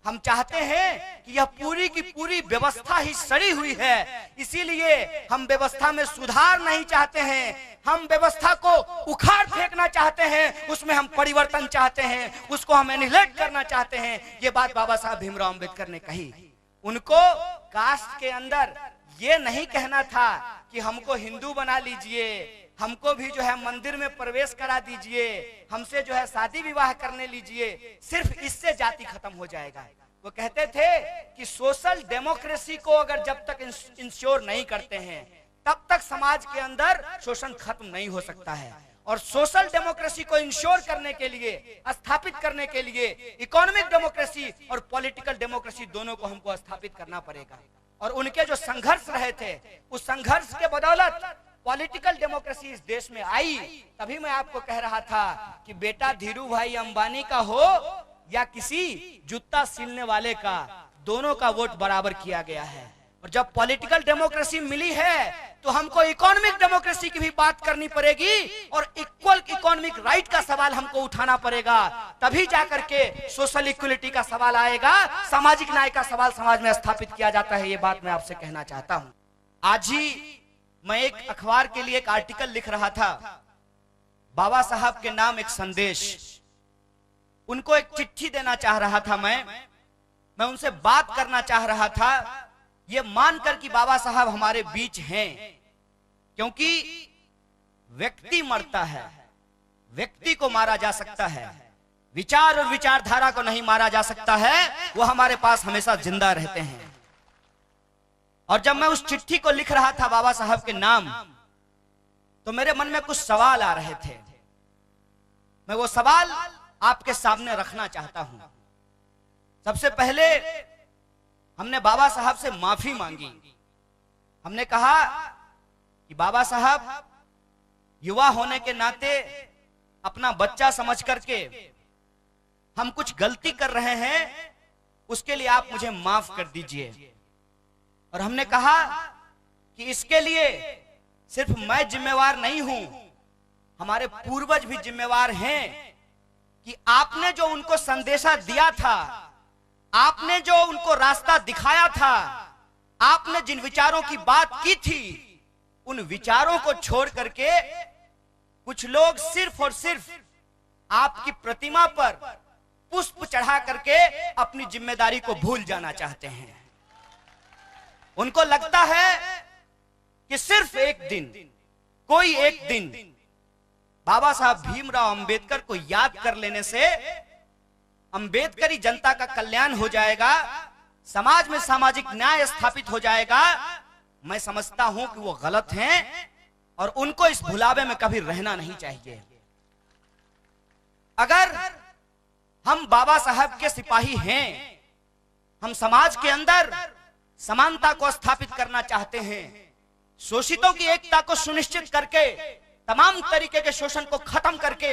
हम चाहते हैं कि यह पूरी की पूरी व्यवस्था ही सड़ी हुई है, इसीलिए हम व्यवस्था में सुधार नहीं चाहते हैं, हम व्यवस्था को उखाड़ फेंकना चाहते हैं, उसमें हम परिवर्तन चाहते हैं, उसको हम एनिहिलेट करना चाहते हैं। ये बात बाबा साहब भीमराव अंबेडकर ने कही। उनको कास्ट के अंदर ये नहीं कहना था कि हमको हिंदू बना लीजिए, हमको भी जो है मंदिर में प्रवेश करा दीजिए, हमसे जो है शादी विवाह करने लीजिए, सिर्फ इससे जाति खत्म हो जाएगा। वो कहते थे कि सोशल डेमोक्रेसी को अगर जब तक इंश्योर नहीं करते हैं तब तक समाज के अंदर शोषण खत्म नहीं हो सकता है। और सोशल डेमोक्रेसी को इंश्योर करने के लिए, स्थापित करने के लिए इकोनॉमिक डेमोक्रेसी और पॉलिटिकल डेमोक्रेसी दोनों को हमको स्थापित करना पड़ेगा। और उनके जो संघर्ष रहे थे, उस संघर्ष के बदौलत पॉलिटिकल डेमोक्रेसी इस देश में आई। तभी मैं आपको कह रहा था कि बेटा धीरू भाई अंबानी का हो या किसी जूता सिलने वाले का, दोनों का वोट बराबर किया गया है। और जब पॉलिटिकल डेमोक्रेसी मिली है तो हमको इकोनॉमिक डेमोक्रेसी की भी बात करनी पड़ेगी और इक्वल इकोनॉमिक राइट का सवाल हमको उठाना पड़ेगा। तभी जाकर के सोशल इक्वलिटी का सवाल आएगा, सामाजिक न्याय का सवाल समाज में स्थापित किया जाता है। ये बात मैं आपसे कहना चाहता हूं। आज ही मैं एक अखबार के लिए एक आर्टिकल लिख रहा था, बाबा साहब के नाम एक संदेश, उनको एक चिट्ठी देना चाह रहा था। मैं उनसे बात करना चाह रहा था, ये मानकर कि बाबा साहब हमारे बीच हैं, क्योंकि व्यक्ति मरता है, व्यक्ति को मारा जा सकता है, विचार और विचारधारा को नहीं मारा जा सकता है, वो हमारे पास हमेशा जिंदा रहते हैं। और जब मैं उस चिट्ठी को लिख रहा था बाबा साहब के नाम, तो मेरे मन में कुछ सवाल आ रहे थे। मैं वो सवाल आपके सामने रखना चाहता हूं। सबसे पहले हमने बाबा साहब से माफी मांगी। हमने कहा कि बाबा साहब, युवा होने के नाते अपना बच्चा समझ करके हम कुछ गलती कर रहे हैं, उसके लिए आप मुझे माफ कर दीजिए। और हमने कहा कि इसके लिए सिर्फ मैं जिम्मेवार नहीं हूं, हमारे पूर्वज भी जिम्मेवार हैं कि आपने जो उनको संदेशा दिया था, आपने जो उनको रास्ता दिखाया था, आपने जिन विचारों की बात की थी, उन विचारों को छोड़ करके कुछ लोग सिर्फ और सिर्फ आपकी प्रतिमा पर पुष्प चढ़ा करके अपनी जिम्मेदारी को भूल जाना चाहते हैं। उनको लगता है कि सिर्फ एक दिन, कोई एक दिन बाबा साहब भीमराव अंबेडकर को याद कर लेने से अंबेडकरी जनता का कल्याण हो जाएगा, समाज में सामाजिक न्याय स्थापित हो जाएगा। मैं समझता हूं कि वो गलत हैं और उनको इस भुलावे में कभी रहना नहीं चाहिए। अगर हम बाबा साहब के सिपाही हैं, हम समाज के अंदर समानता को स्थापित करना चाहते हैं, शोषितों की एकता को सुनिश्चित करके तमाम तरीके के शोषण को खत्म करके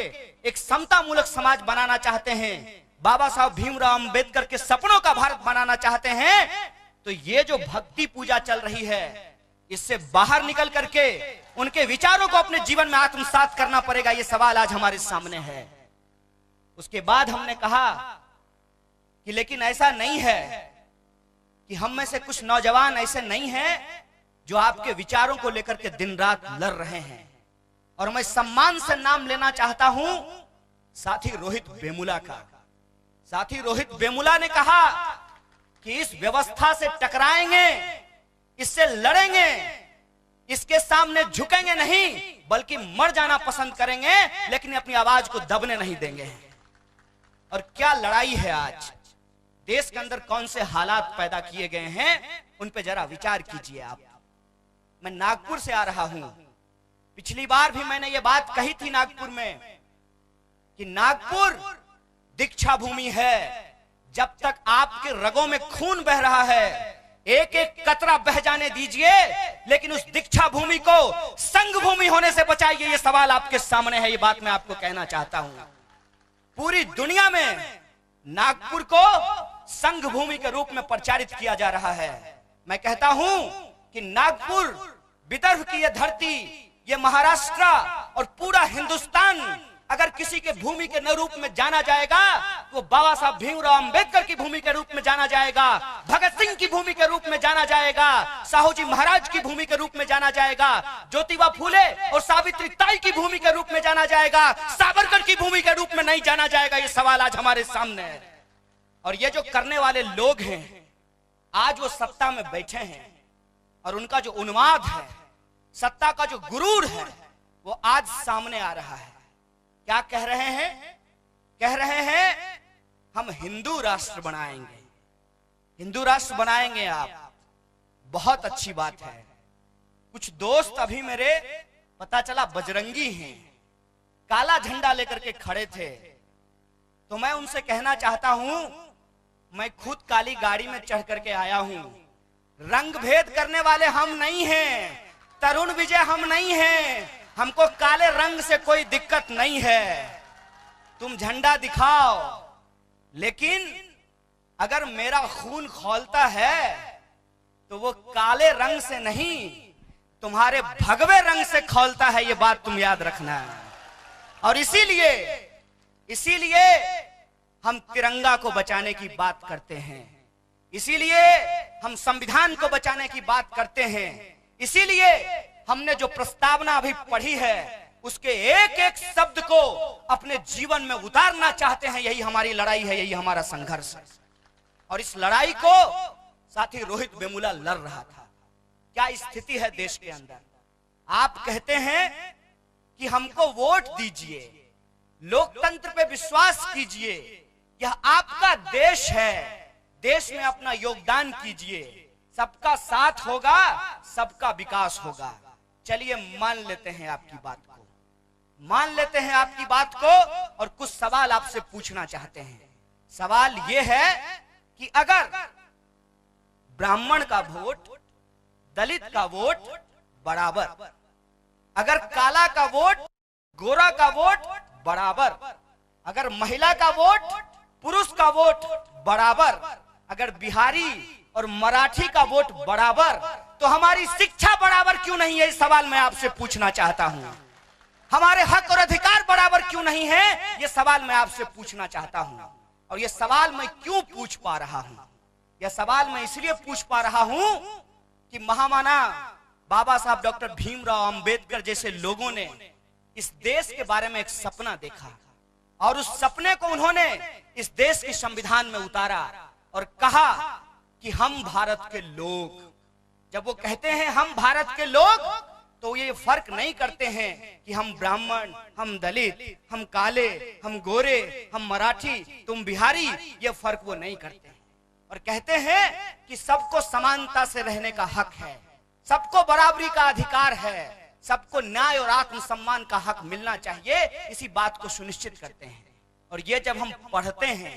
एक समता मूलक समाज बनाना चाहते हैं, बाबा साहब भीमराव अंबेडकर के सपनों का भारत बनाना चाहते हैं, तो ये जो भक्ति पूजा चल रही है, इससे बाहर निकल करके उनके विचारों को अपने जीवन में आत्मसात करना पड़ेगा। ये सवाल आज हमारे सामने है। उसके बाद हमने कहा कि लेकिन ऐसा नहीं है कि हम में से कुछ नौजवान ऐसे नहीं हैं जो आपके विचारों को लेकर के दिन रात लड़ रहे हैं। और मैं सम्मान से नाम लेना चाहता हूं साथी रोहित वेमुला का। साथी रोहित वेमुला ने कहा कि इस व्यवस्था से टकराएंगे, इससे लड़ेंगे, इसके सामने झुकेंगे नहीं, बल्कि मर जाना पसंद करेंगे, लेकिन अपनी आवाज को दबने नहीं देंगे। और क्या लड़ाई है आज, देश के अंदर कौन से हालात पैदा किए गए हैं, उन पे जरा विचार कीजिए आप। मैं नागपुर से आ रहा हूं। पिछली बार भी मैंने ये बात कही थी नागपुर में कि नागपुर दीक्षा भूमि है। जब तक आपके रगों में खून बह रहा है, एक एक कतरा बह जाने दीजिए, लेकिन उस दीक्षा भूमि को संघ भूमि होने से बचाइए। ये सवाल आपके सामने है, ये बात मैं आपको कहना चाहता हूं। पूरी दुनिया में नागपुर को संघ भूमि के रूप में प्रचारित किया जा रहा है। मैं कहता हूं कि नागपुर, विदर्भ की यह धरती, ये महाराष्ट्र और पूरा हिंदुस्तान अगर किसी के भूमि के रूप में जाना जाएगा, वो बाबा साहब भीमराव अंबेडकर की भूमि के रूप में जाना जाएगा, भगत सिंह की भूमि के रूप में जाना जाएगा, साहू जी महाराज की भूमि के रूप में जाना जाएगा, ज्योतिबा फूले और सावित्री ताई की भूमि के रूप में जाना जाएगा, सावरकर की भूमि के रूप में नहीं जाना जाएगा। ये सवाल आज हमारे सामने है। और ये जो करने वाले लोग हैं, आज वो सत्ता में बैठे हैं और उनका जो उन्माद है, सत्ता का जो गुरूर है, वो आज सामने आ रहा है। क्या कह रहे हैं? कह रहे हैं हम हिंदू राष्ट्र बनाएंगे, हिंदू राष्ट्र बनाएंगे आप। बहुत अच्छी बात है। कुछ दोस्त अभी मेरे पता चला बजरंगी हैं, काला झंडा लेकर के खड़े थे। तो मैं उनसे कहना चाहता हूं, मैं खुद काली गाड़ी में चढ़ करके आया हूं। रंग भेद करने वाले हम नहीं हैं, तरुण विजय हम नहीं हैं, हमको काले रंग से कोई दिक्कत नहीं है। तुम झंडा दिखाओ, लेकिन अगर मेरा खून खौलता है तो वो काले रंग से नहीं, तुम्हारे भगवे रंग से खौलता है। ये बात तुम याद रखना है। और इसीलिए हम तिरंगा को बचाने की बात करते हैं, इसीलिए हम संविधान को बचाने की बात करते हैं, इसीलिए हमने जो प्रस्तावना अभी पढ़ी है उसके एक एक शब्द को अपने जीवन में उतारना चाहते हैं। यही हमारी लड़ाई है, यही हमारा संघर्ष है। और इस लड़ाई को साथी रोहित वेमुला लड़ रहा था। क्या स्थिति है देश के अंदर? आप कहते हैं कि हमको वोट दीजिए, लोकतंत्र पे विश्वास कीजिए, यह आपका देश है, देश में अपना योगदान कीजिए, सबका साथ होगा, सबका विकास होगा। चलिए मान लेते हैं आपकी बात को, मान लेते हैं आपकी बात को, और कुछ सवाल आपसे पूछना चाहते हैं। सवाल यह है कि अगर ब्राह्मण का वोट, दलित का वोट बराबर, अगर काला का वोट, गोरा का वोट बराबर, अगर महिला का वोट, पुरुष का वोट बराबर, अगर बिहारी और मराठी का वोट बराबर, तो हमारी शिक्षा बराबर क्यों नहीं है? इस सवाल मैं आपसे पूछना चाहता हूं। हमारे हक और अधिकार बराबर क्यों नहीं है? यह सवाल मैं आपसे पूछना चाहता हूं। और यह सवाल मैं क्यों पूछ पा रहा हूं? यह सवाल मैं इसलिए पूछ पा रहा हूं कि महामाना बाबा साहब डॉक्टर भीमराव अंबेडकर जैसे लोगों ने इस देश के बारे में एक सपना देखा, और उस सपने को उन्होंने इस देश के संविधान में उतारा और कहा कि हम भारत के लोग। जब वो कहते हैं हम भारत के लोग, तो ये फर्क नहीं करते हैं कि हम ब्राह्मण, हम दलित, हम काले, हम गोरे, हम मराठी, तुम बिहारी, ये फर्क वो नहीं करते हैं। और कहते हैं कि सबको समानता से रहने का हक है, सबको बराबरी का अधिकार है, सबको न्याय और आत्मसम्मान का हक मिलना चाहिए। इसी बात को सुनिश्चित करते हैं। और ये जब हम पढ़ते हैं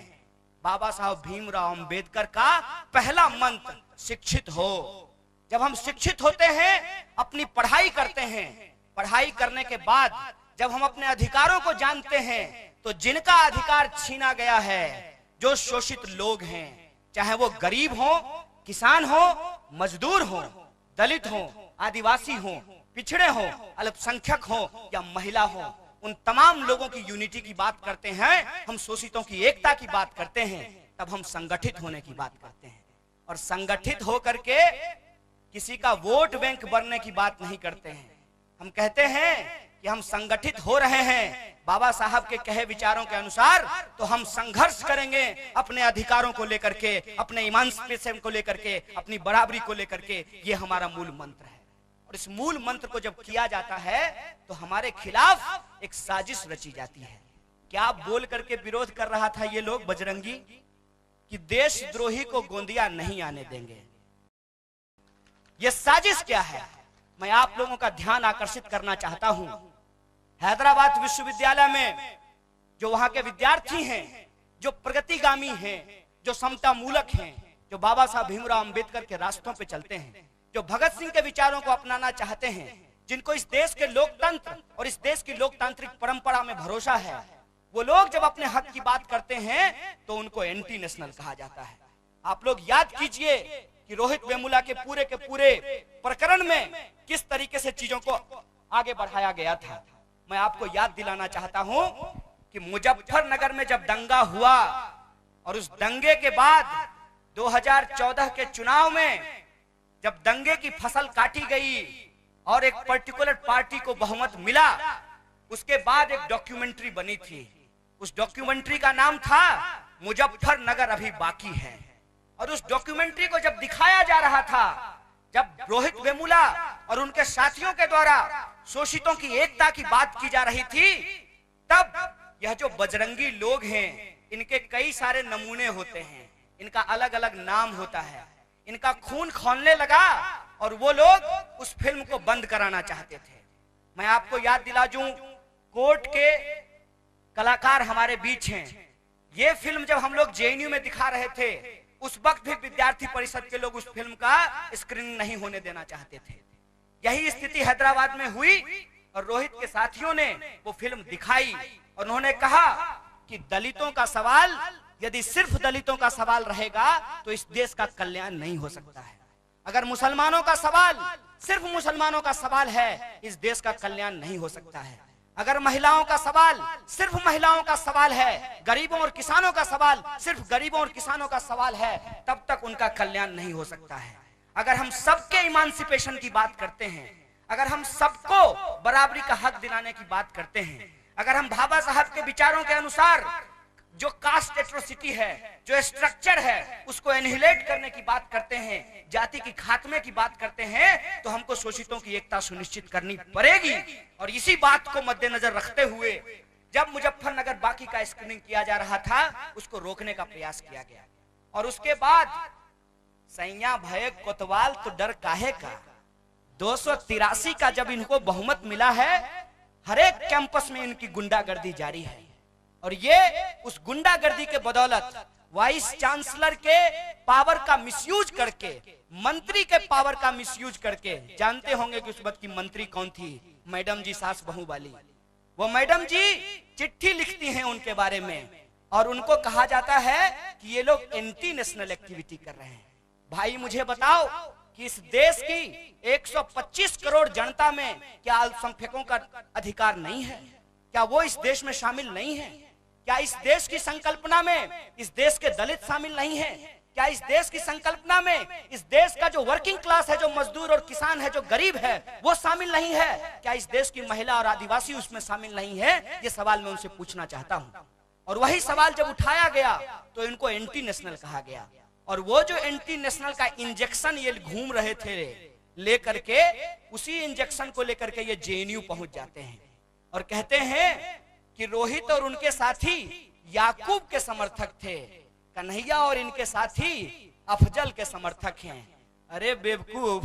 बाबा साहब भीमराव अंबेडकर का पहला मंत्र, शिक्षित हो। जब हम शिक्षित होते हैं, अपनी पढ़ाई करते हैं, पढ़ाई करने के बाद जब हम अपने अधिकारों को जानते हैं, तो जिनका अधिकार छीना गया है, जो शोषित लोग हैं, चाहे वो गरीब हो, किसान हो, मजदूर हो, दलित हो, आदिवासी हो, पिछड़े हो, अल्पसंख्यक हो या महिला हो, उन तमाम लोगों की यूनिटी की बात करते हैं, हम शोषितों की एकता की बात करते हैं, तब हम संगठित होने की बात करते हैं। और संगठित होकर के किसी का वोट बैंक बनने की बात नहीं करते हैं। हम कहते हैं कि हम संगठित हो रहे हैं बाबा साहब के कहे विचारों के अनुसार, तो हम संघर्ष करेंगे अपने अधिकारों को लेकर के, अपने इमांसिपेशन को लेकर के, अपनी बराबरी को लेकर के। ये हमारा मूल मंत्र है। और इस मूल मंत्र को जब किया जाता है, तो हमारे खिलाफ एक साजिश रची जाती है। क्या बोल करके विरोध कर रहा था ये लोग बजरंगी, कि देशद्रोही को गोंदिया नहीं आने देंगे। ये साजिश क्या है? मैं आप लोगों का ध्यान आकर्षित करना चाहता हूं। हैदराबाद विश्वविद्यालय में जो वहां के विद्यार्थी हैं, जो प्रगतिगामी हैं, जो समता मूलक हैं, जो बाबा साहब भीमराव अंबेडकर के रास्तों पे चलते हैं, जो भगत सिंह के विचारों को अपनाना चाहते हैं, जिनको इस देश के लोकतंत्र और इस देश की लोकतांत्रिक परंपरा में भरोसा है, वो लोग जब अपने हक की बात करते हैं तो उनको एंटी नेशनल कहा जाता है। आप लोग याद कीजिए कि रोहित वेमुला के पूरे प्रकरण में किस तरीके से चीजों को आगे बढ़ाया गया था। मैं आपको याद दिलाना चाहता हूं कि मुजफ्फरनगर में जब दंगा हुआ और उस दंगे के बाद 2014 के चुनाव में जब दंगे की फसल काटी गई और एक पर्टिकुलर पार्टी को बहुमत मिला, उसके बाद एक डॉक्यूमेंट्री बनी थी। उस डॉक्यूमेंट्री का नाम था मुजफ्फरनगर अभी बाकी है। और उस डॉक्यूमेंट्री को जब दिखाया जा रहा था, जब रोहित वेमुला और उनके साथियों के द्वारा शोषितों की एकता की बात की जा रही थी, तब यह जो बजरंगी लोग हैं, इनके कई सारे नमूने होते हैं, इनका अलग अलग नाम होता है, इनका खून खौलने लगा और वो लोग उस फिल्म को बंद कराना चाहते थे। मैं आपको याद दिला दूं, कोर्ट के कलाकार हमारे बीच हैं। ये फिल्म जब हम लोग जेएनयू में दिखा रहे थे, उस वक्त भी विद्यार्थी परिषद के लोग उस फिल्म का स्क्रीनिंग नहीं होने देना चाहते थे। यही स्थिति हैदराबाद में हुई और रोहित के साथियों ने वो फिल्म दिखाई और उन्होंने कहा कि दलितों का सवाल यदि सिर्फ दलितों का सवाल रहेगा तो इस देश का कल्याण नहीं हो सकता है। अगर मुसलमानों का सवाल सिर्फ मुसलमानों का सवाल है, इस देश का कल्याण नहीं हो सकता है। अगर महिलाओं का सवाल सिर्फ महिलाओं का सवाल है, गरीबों और किसानों का सवाल सिर्फ गरीबों और किसानों का सवाल है, तब तक उनका कल्याण नहीं हो सकता है। अगर हम सबके इमांसिपेशन की बात करते हैं, अगर हम सबको बराबरी का हक दिलाने की बात करते हैं, अगर हम बाबा साहब के विचारों के अनुसार जो कास्ट एट्रोसिटी है, जो स्ट्रक्चर है, उसको एनिहिलेट करने की बात करते हैं, जाति की खात्मे की बात करते हैं, तो हमको शोषितों की एकता सुनिश्चित करनी पड़ेगी। और इसी बात को मद्देनजर रखते हुए जब मुजफ्फरनगर बाकी का स्क्रीनिंग किया जा रहा था, उसको रोकने का प्रयास किया गया। और उसके बाद सैया भय कोतवाल तो डर काहे का, 283 का जब इनको बहुमत मिला है, हर एक कैंपस में इनकी गुंडागर्दी जारी है। और ये उस गुंडागर्दी के बदौलत वाइस चांसलर के पावर का मिसयूज करके, मंत्री के पावर का मिसयूज करके, जानते होंगे कि उस वक्त की मंत्री कौन थी, मैडम जी सास बहू वाली। वो मैडम जी चिट्ठी लिखती हैं उनके बारे में और उनको कहा जाता है कि ये लोग एंटी नेशनल एक्टिविटी कर रहे हैं। भाई मुझे बताओ कि इस देश की 125 करोड़ जनता में क्या अल्पसंख्यकों का अधिकार नहीं है? क्या वो इस देश में शामिल नहीं है? क्या इस देश की संकल्पना में इस देश के दलित शामिल नहीं है? क्या इस देश की संकल्पना में इस देश का जो वर्किंग क्लास है, जो मजदूर और किसान है, जो गरीब है, वो शामिल नहीं है? क्या इस देश की महिला और आदिवासी उसमें शामिल नहीं है? ये सवाल मैं उनसे पूछना चाहता हूं। और वही सवाल जब उठाया गया तो इनको एंटी नेशनल कहा गया। और वो जो एंटी नेशनल का इंजेक्शन ये घूम रहे थे लेकर के, उसी इंजेक्शन को लेकर के ये जेएनयू पहुंच जाते हैं और कहते हैं कि रोहित और उनके साथी याकूब के समर्थक थे, कन्हैया और इनके साथी अफजल के समर्थक हैं। अरे बेवकूफ,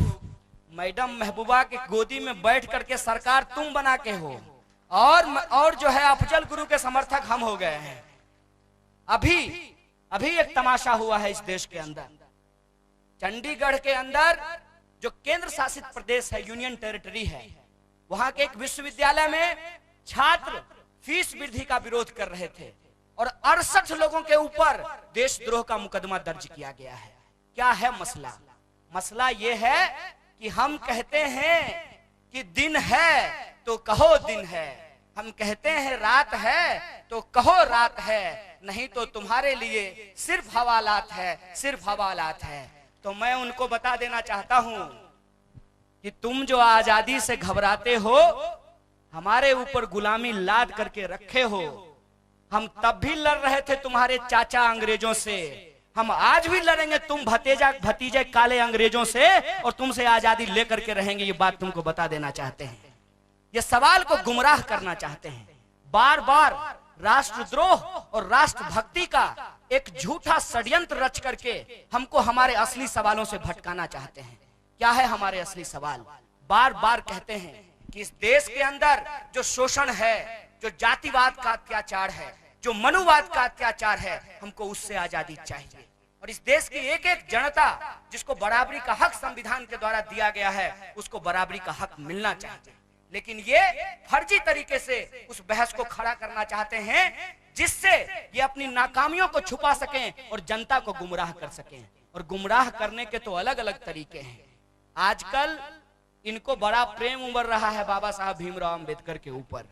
मैडम महबूबा के गोदी में बैठ करके सरकार तुम बना के हो और जो है अफजल गुरु के समर्थक हम हो गए हैं। अभी एक तमाशा हुआ है इस देश के अंदर। चंडीगढ़ के अंदर जो केंद्र शासित प्रदेश है, यूनियन टेरिटरी है, वहां के एक विश्वविद्यालय में छात्र फीस वृद्धि का विरोध कर रहे थे और 68 लोगों के ऊपर देशद्रोह का मुकदमा दर्ज किया गया है। क्या है मसला? मसला यह है कि हम कहते हैं कि दिन है तो कहो दिन है, हम कहते हैं रात है तो कहो रात है, नहीं तो तुम्हारे लिए सिर्फ हवालात है, सिर्फ हवालात है। तो मैं उनको बता देना चाहता हूं कि तुम जो आजादी से घबराते हो, हमारे ऊपर गुलामी लाद करके रखे हो। हम तब भी लड़ रहे थे तुम्हारे चाचा अंग्रेजों से, हम आज भी लड़ेंगे तुम भतीजे काले अंग्रेजों से और तुमसे आजादी लेकर के रहेंगे। ये बात तुमको बता देना चाहते हैं। ये सवाल को गुमराह करना चाहते हैं। बार बार राष्ट्रद्रोह और राष्ट्रभक्ति का एक झूठा षड्यंत्र रच करके हमको हमारे असली सवालों से भटकाना चाहते हैं। क्या है हमारे असली सवाल? बार बार कहते हैं कि इस देश के अंदर जो शोषण है, जो जातिवाद का अत्याचार है, जो मनुवाद का अत्याचार है, हमको उससे आजादी चाहिए। और इस देश की एक एक जनता जिसको बराबरी का हक संविधान के द्वारा दिया गया है, उसको बराबरी का हक मिलना चाहिए। लेकिन ये फर्जी तरीके से उस बहस को खड़ा करना चाहते हैं जिससे ये अपनी नाकामियों को छुपा सकें और जनता को गुमराह कर सकें। और गुमराह करने के तो अलग अलग तरीके हैं। आजकल इनको बड़ा प्रेम उमड़ रहा है बाबा साहब भीमराव अंबेडकर के ऊपर।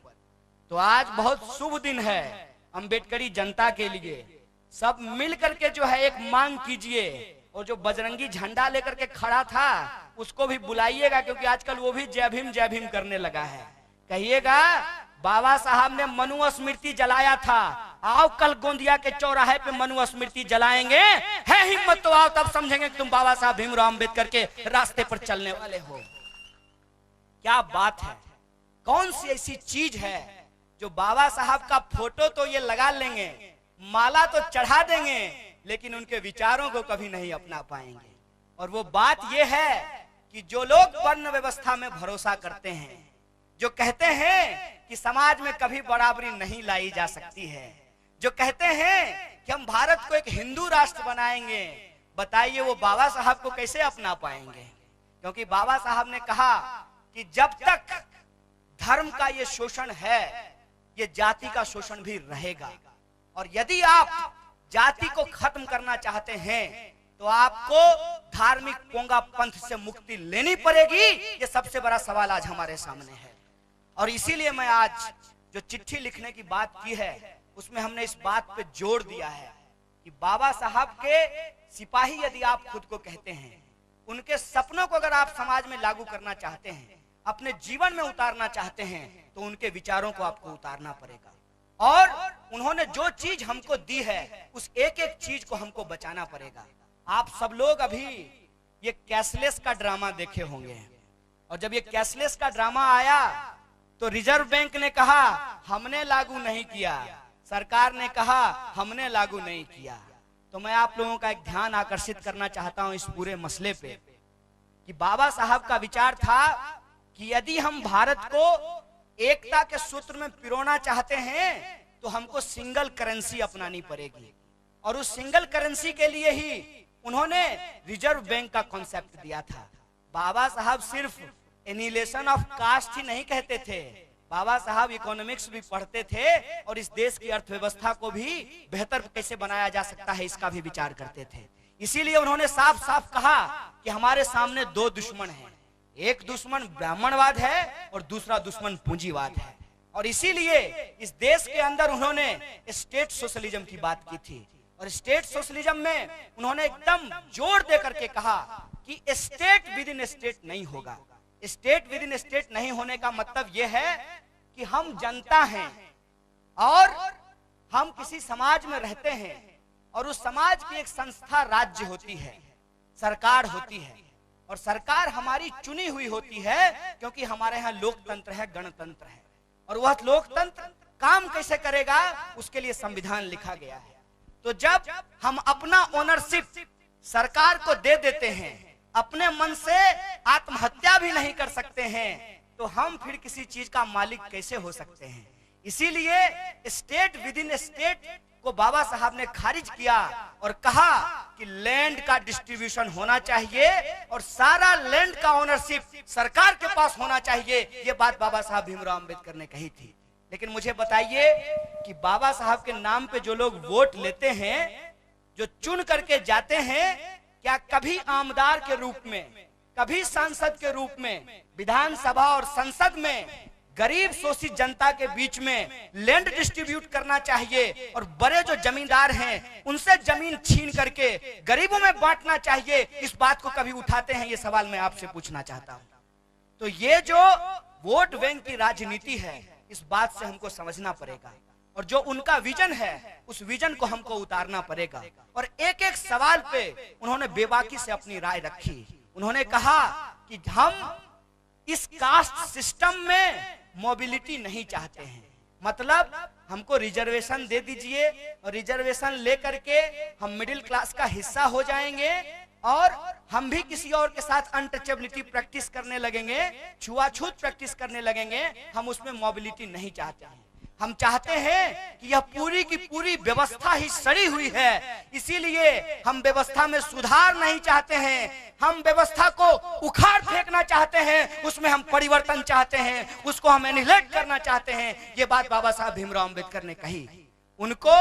तो आज बहुत शुभ दिन है अंबेडकरी जनता के लिए। सब मिल करके जो है एक मांग कीजिए, और जो बजरंगी झंडा लेकर के खड़ा था उसको भी बुलाइएगा, क्योंकि आजकल वो भी जय भीम करने लगा है। कहिएगा बाबा साहब ने मनु स्मृति जलाया था, आओ कल गोंदिया के चौराहे पे मनु स्मृति जलाएंगे, है हिम्मत तो आओ, तब समझेंगे कि तुम बाबा साहब भीमराव अम्बेडकर के रास्ते पर चलने वाले हो। क्या बात है, कौन सी ऐसी चीज है जो बाबा साहब का फोटो तो ये लगा लेंगे, माला तो चढ़ा देंगे, लेकिन उनके विचारों को कभी नहीं अपना पाएंगे। और वो बात ये है कि जो लोग वर्ण व्यवस्था में भरोसा करते हैं, जो कहते हैं कि समाज में कभी बराबरी नहीं लाई जा सकती है, जो कहते हैं कि हम भारत को एक हिंदू राष्ट्र बनाएंगे, बताइए वो बाबा साहब को कैसे अपना पाएंगे? क्योंकि बाबा साहब ने कहा कि जब तक धर्म का ये शोषण है, ये जाति का शोषण भी रहेगा, और यदि आप जाति को खत्म करना चाहते हैं तो आपको धार्मिक पोंगा पंथ से मुक्ति लेनी पड़ेगी। ये सबसे बड़ा सवाल आज हमारे सामने है। और इसीलिए मैं आज जो चिट्ठी लिखने की बात की है उसमें हमने इस बात पे जोर दिया है कि बाबा साहब के सिपाही यदि आप खुद को कहते हैं, उनके सपनों को अगर आप समाज में लागू करना चाहते हैं, अपने जीवन में उतारना चाहते हैं, तो उनके विचारों को आपको उतारना पड़ेगा। और उन्होंने जो चीज हमको दी है उस एक एक चीज को हमको बचाना पड़ेगा। आप सब लोग अभी ये कैशलेस का ड्रामा देखे होंगे, और जब ये कैशलेस का ड्रामा आया तो रिजर्व बैंक ने कहा हमने लागू नहीं किया, सरकार ने कहा हमने लागू नहीं किया। तो मैं आप लोगों का एक ध्यान आकर्षित करना चाहता हूं इस पूरे मसले पे कि बाबा साहब का विचार था कि यदि हम भारत को एकता के सूत्र में पिरोना चाहते हैं तो हमको सिंगल करेंसी अपनानी पड़ेगी, और उस सिंगल करेंसी के लिए ही उन्होंने रिजर्व बैंक का कॉन्सेप्ट दिया था। बाबा साहब सिर्फ एनिहिलेशन ऑफ कास्ट ही नहीं कहते थे, बाबा साहब इकोनॉमिक्स भी पढ़ते थे और इस देश की अर्थव्यवस्था को भी बेहतर कैसे बनाया जा सकता है इसका भी विचार करते थे। इसीलिए उन्होंने साफ साफ कहा कि हमारे सामने दो दुश्मन हैं, एक दुश्मन ब्राह्मणवाद है और दूसरा दुश्मन पूंजीवाद है। और इसीलिए इस देश के अंदर उन्होंने स्टेट सोशलिज्म की बात की थी, और स्टेट सोशलिज्म में उन्होंने एकदम जोर दे करके कहा कि स्टेट विद इन स्टेट नहीं होगा। स्टेट विद इन स्टेट नहीं होने का मतलब यह है कि हम जनता हैं और हम किसी समाज में रहते हैं, और उस समाज की एक संस्था राज्य होती है, सरकार होती है, और सरकार हमारी चुनी हुई होती है, क्योंकि हमारे यहाँ लोकतंत्र है, गणतंत्र है। और वह लोकतंत्र काम कैसे करेगा उसके लिए संविधान लिखा गया है। तो जब हम अपना ओनरशिप सरकार को दे देते हैं, अपने मन से आत्महत्या भी नहीं कर सकते हैं, तो हम फिर किसी चीज का मालिक कैसे हो सकते हैं? इसीलिए स्टेट विद इन स्टेट को बाबा साहब ने खारिज किया और कहा कि लैंड का डिस्ट्रीब्यूशन होना चाहिए और सारा लैंड का ओनरशिप सरकार के पास होना चाहिए। ये बात बाबा साहब भीमराव अम्बेडकर ने कही थी। लेकिन मुझे बताइए कि बाबा साहब के नाम पे जो लोग वोट लेते हैं, जो चुन करके जाते हैं, क्या कभी आमदार के रूप में, कभी सांसद के रूप में विधानसभा और संसद में गरीब शोषित जनता के बीच में लैंड डिस्ट्रीब्यूट करना चाहिए और बड़े जो जमींदार हैं उनसे जमीन छीन करके गरीबों में बांटना चाहिए, इस बात को कभी उठाते हैं? ये सवाल मैं आपसे पूछना चाहता हूं। तो ये जो वोट बैंक की राजनीति है, इस बात से हमको समझना पड़ेगा, और जो उनका विजन है उस विजन को हमको उतारना पड़ेगा। और एक एक सवाल पे उन्होंने बेबाकी से अपनी राय रखी। उन्होंने कहा कि हम इस कास्ट सिस्टम में मोबिलिटी नहीं चाहते हैं, मतलब हमको रिजर्वेशन दे दीजिए और रिजर्वेशन लेकर के हम मिडिल क्लास का हिस्सा हो जाएंगे और हम भी किसी और के साथ अनटचेबिलिटी प्रैक्टिस करने लगेंगे, छुआछूत प्रैक्टिस करने लगेंगे। हम उसमें मोबिलिटी नहीं चाहते हैं। हम चाहते हैं कि यह पूरी की पूरी व्यवस्था ही सड़ी हुई है, इसीलिए हम व्यवस्था में सुधार नहीं चाहते हैं, हम व्यवस्था को उखाड़ फेंकना चाहते हैं, उसमें हम परिवर्तन चाहते हैं, उसको हम एनिहिलेट करना चाहते हैं। ये बात बाबा साहब भीमराव अम्बेडकर ने कही। उनको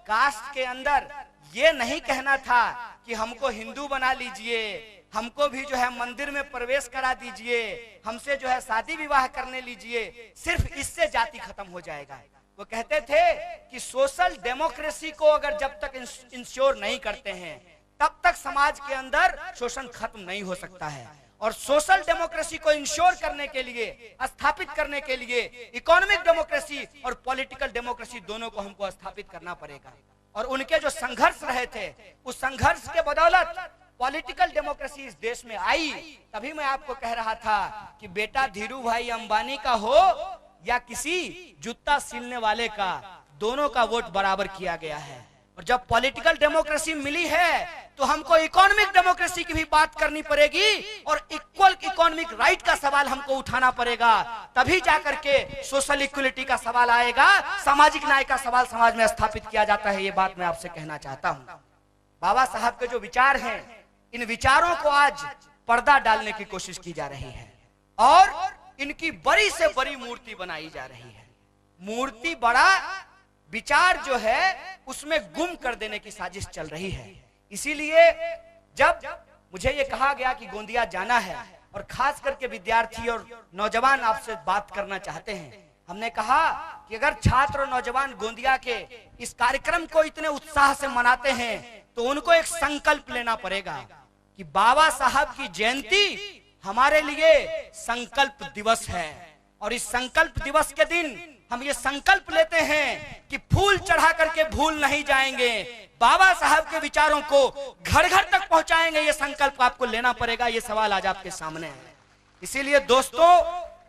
कास्ट के अंदर ये नहीं कहना था कि हमको हिंदू बना लीजिए, हमको भी जो है मंदिर में प्रवेश करा दीजिए, हमसे जो है शादी विवाह करने लीजिए, सिर्फ इससे जाति खत्म हो जाएगा। वो कहते थे कि सोशल डेमोक्रेसी को अगर जब तक इंश्योर नहीं करते हैं तब तक समाज के अंदर शोषण खत्म नहीं हो सकता है। और सोशल डेमोक्रेसी को इंश्योर करने के लिए, स्थापित करने के लिए इकोनॉमिक डेमोक्रेसी और पॉलिटिकल डेमोक्रेसी दोनों को हमको स्थापित करना पड़ेगा। और उनके जो संघर्ष रहे थे, उस संघर्ष के बदौलत पॉलिटिकल डेमोक्रेसी इस देश में आई। तभी मैं आपको कह रहा था कि बेटा धीरू भाई अंबानी का हो या किसी जूता सिलने वाले का, दोनों का वोट बराबर किया गया है। और जब पॉलिटिकल डेमोक्रेसी मिली है तो हमको इकोनॉमिक डेमोक्रेसी की भी बात करनी पड़ेगी और इक्वल इकोनॉमिक राइट का सवाल हमको उठाना पड़ेगा। तभी जाकर के सोशल इक्वलिटी का सवाल आएगा, सामाजिक न्याय का सवाल समाज में स्थापित किया जाता है। ये बात मैं आपसे कहना चाहता हूँ। बाबा साहब के जो विचार हैं, इन विचारों को आज पर्दा डालने की कोशिश की जा रही है और इनकी बड़ी से बड़ी मूर्ति बनाई जा रही है। मूर्ति बड़ा, विचार जो है उसमें गुम कर देने की साजिश चल रही है। इसीलिए जब मुझे ये कहा गया कि गोंदिया जाना है और खास करके विद्यार्थी और नौजवान आपसे बात करना चाहते हैं, हमने कहा कि अगर छात्र और नौजवान गोंदिया के इस कार्यक्रम को इतने उत्साह से मनाते हैं तो उनको एक संकल्प लेना पड़ेगा कि बाबा साहब की जयंती हमारे लिए संकल्प दिवस है। और इस संकल्प दिवस के दिन हम ये संकल्प लेते हैं कि फूल चढ़ा करके भूल नहीं जाएंगे, बाबा साहब के विचारों को घर घर तक पहुंचाएंगे। ये संकल्प आपको लेना पड़ेगा। ये सवाल आज आपके सामने है। इसीलिए दोस्तों,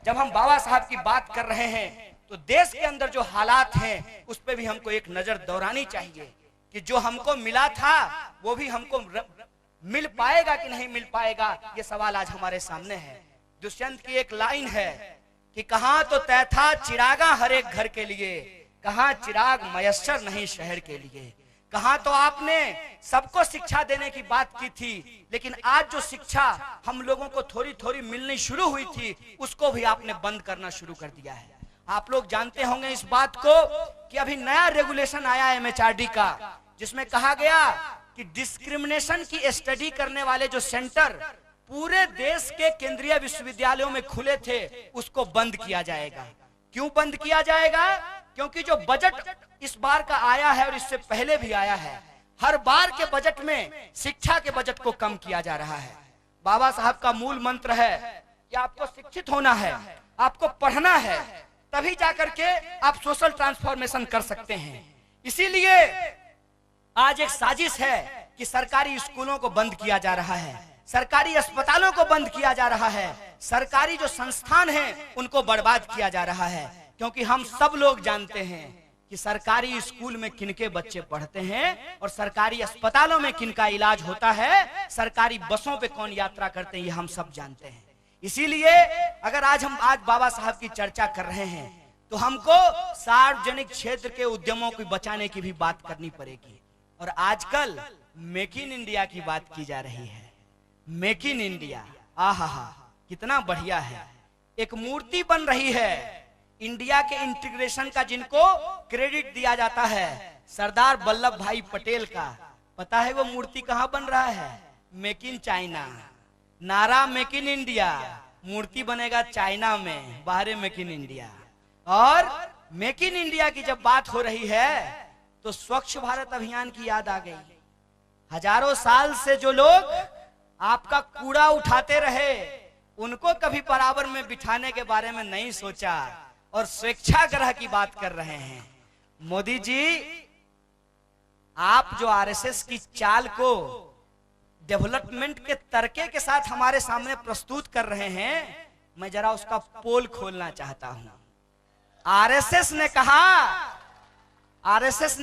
जब हम बाबा साहब की बात कर रहे हैं तो देश के अंदर जो हालात हैं उस पर भी हमको एक नजर दौड़ानी चाहिए कि जो हमको मिला था वो भी हमको मिल पाएगा कि नहीं मिल पाएगा। ये सवाल आज हमारे सामने है। दुष्यंत की एक लाइन है कि कहां तो तय था चिरागा हर एक घर के लिए, कहां चिराग मयस्सर नहीं शहर के लिए। कहां तो आपने सबको शिक्षा देने की बात की थी, लेकिन आज जो शिक्षा हम लोगों को थोड़ी थोड़ी मिलनी शुरू हुई थी उसको भी आपने बंद करना शुरू कर दिया है। आप लोग जानते होंगे इस बात को कि अभी नया रेगुलेशन आया है MHRD का, जिसमें कहा गया कि डिस्क्रिमिनेशन की स्टडी करने वाले जो सेंटर पूरे देश के केंद्रीय विश्वविद्यालयों में खुले थे उसको बंद किया जाएगा। क्यों बंद किया जाएगा? क्योंकि जो बजट इस बार का आया है और इससे पहले भी आया है, हर बार के बजट में शिक्षा के बजट को कम किया जा रहा है। बाबा साहब का मूल मंत्र है कि आपको शिक्षित होना है, आपको पढ़ना है, तभी जाकर के आप सोशल ट्रांसफॉर्मेशन कर सकते हैं। इसीलिए आज एक साजिश है कि सरकारी स्कूलों को बंद किया जा रहा है, सरकारी अस्पतालों को बंद किया जा रहा है, सरकारी जो संस्थान हैं उनको बर्बाद किया जा रहा है। क्योंकि हम सब लोग जानते हैं कि सरकारी स्कूल में किनके बच्चे पढ़ते हैं और सरकारी अस्पतालों में किनका इलाज होता है, सरकारी बसों पे कौन यात्रा करते हैं, ये हम सब जानते हैं। इसीलिए अगर आज हम बाबा साहब की चर्चा कर रहे हैं तो हमको सार्वजनिक क्षेत्र के उद्यमों को बचाने की भी बात करनी पड़ेगी। और आजकल मेक इन इंडिया की बात की जा रही है। मेक इन इंडिया, आहा कितना बढ़िया है। एक मूर्ति बन रही है इंडिया के इंटीग्रेशन का, जिनको क्रेडिट दिया जाता है सरदार वल्लभ भाई पटेल का। पता है वो मूर्ति कहां बन रहा है? Make in China. नारा मेक इन इंडिया, मूर्ति बनेगा चाइना में, बाहर मेक इन इंडिया। और मेक इन इंडिया की जब बात हो रही है तो स्वच्छ भारत अभियान की याद आ गई। हजारों साल से जो लोग आपका कूड़ा उठाते रहे उनको कभी बराबर में बिठाने के बारे में नहीं सोचा और स्वेच्छाग्रह की बात कर रहे हैं। मोदी जी, आप जो आरएसएस की चाल को डेवलपमेंट के तरीके के साथ हमारे सामने प्रस्तुत कर रहे हैं, मैं जरा उसका पोल खोलना चाहता हूं। आरएसएस ने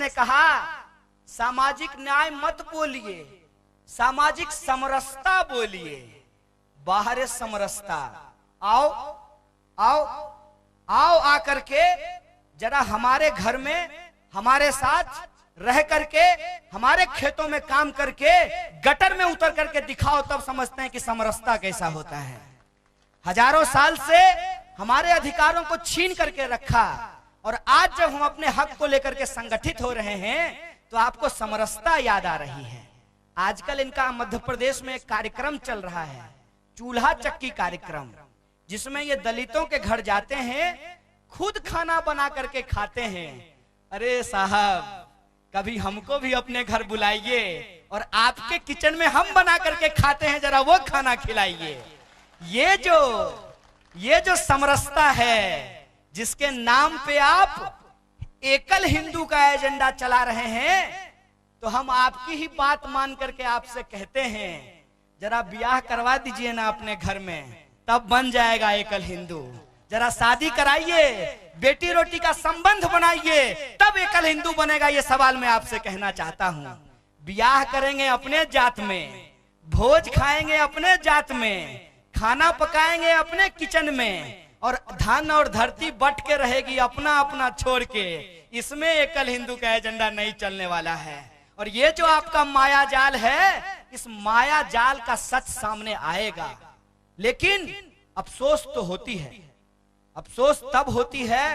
कहा सामाजिक न्याय मत बोलिए, सामाजिक समरसता बोलिए। बाहर समरसता, आओ आओ आओ आकर के जरा हमारे घर में हमारे साथ रह करके, हमारे खेतों में काम करके, गटर में उतर करके दिखाओ, तब समझते हैं कि समरसता कैसा होता है। हजारों साल से हमारे अधिकारों को छीन करके रखा और आज जब हम अपने हक को लेकर के संगठित हो रहे हैं तो आपको समरसता याद आ रही है। आजकल इनका मध्य प्रदेश में एक कार्यक्रम चल रहा है, चूल्हा चक्की कार्यक्रम, जिसमें ये दलितों के घर जाते हैं, खुद खाना बना करके खाते हैं। अरे साहब, कभी हमको भी अपने घर बुलाइए और आपके किचन में हम बना करके खाते हैं, जरा वो खाना खिलाइए। ये जो समरसता है, जिसके नाम पे आप एकल हिंदू का एजेंडा चला रहे हैं, तो हम आपकी ही बात मान करके आपसे कहते हैं, जरा ब्याह करवा दीजिए ना अपने घर में, तब बन जाएगा एकल हिंदू। जरा शादी कराइए, बेटी रोटी का संबंध बनाइए, तब एकल हिंदू बनेगा। ये सवाल मैं आपसे कहना चाहता हूं। ब्याह करेंगे अपने जात में, भोज खाएंगे अपने जात में, खाना पकाएंगे अपने किचन में, और धन और धरती बट के रहेगी अपना अपना छोड़ के। इसमें एकल हिंदू का एजेंडा नहीं चलने वाला है। और ये जो आपका माया जाल है, इस माया जाल का सच सामने आएगा। लेकिन अफसोस तो होती है, अफसोस तब होती है